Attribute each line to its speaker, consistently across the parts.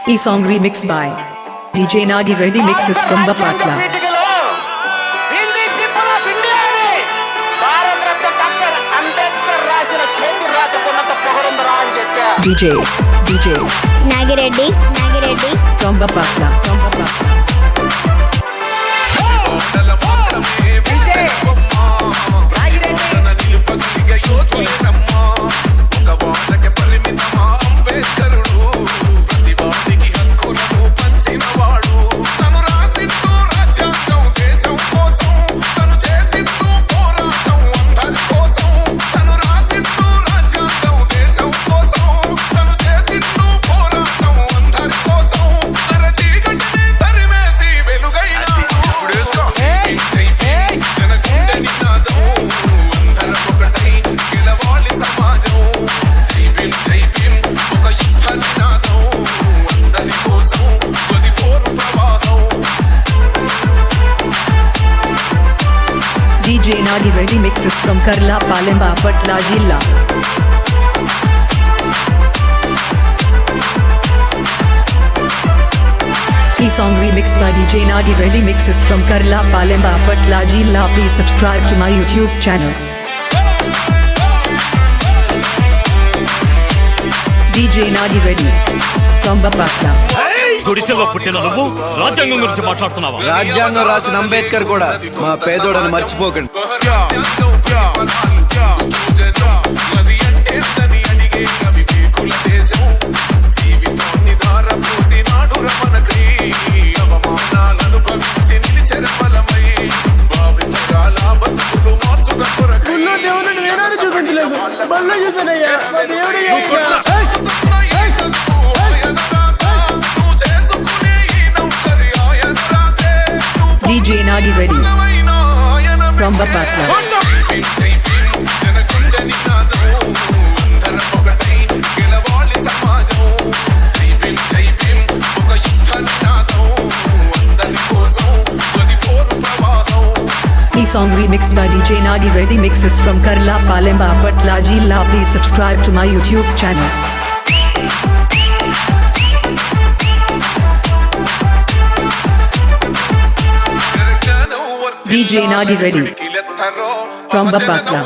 Speaker 1: E song remixed by DJ Nagi Reddy mixes from Bapatla. DJ
Speaker 2: Nagi Reddy
Speaker 1: from Bapatla. DJ Nagi Reddy mixes from Karla Palem Bapatla Jilla. E song remixed by DJ Nagi Reddy mixes from Karla Palem Bapatla Jilla. Please subscribe to my YouTube channel. DJ Nagi Reddy from Bapatla.
Speaker 3: గుడిసెలో పుట్టిన నువ్వు రాజ్యాంగం గురించి మాట్లాడుతున్నావా?
Speaker 4: రాజ్యాంగం రాసిన అంబేద్కర్ కూడా మా పేదోడని మర్చిపోకండి.
Speaker 1: DJ Nagi Reddy from Bapatla. E song remixed by DJ Nagi Reddy mixes from Karla Palem Bapatla Jilla. Please subscribe to my YouTube channel. DJ Nagi Reddy from Bapatla.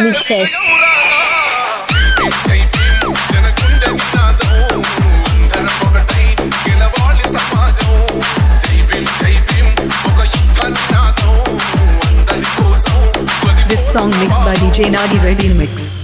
Speaker 2: Mixes.
Speaker 1: This song mixed by DJ Nagi Reddy mix.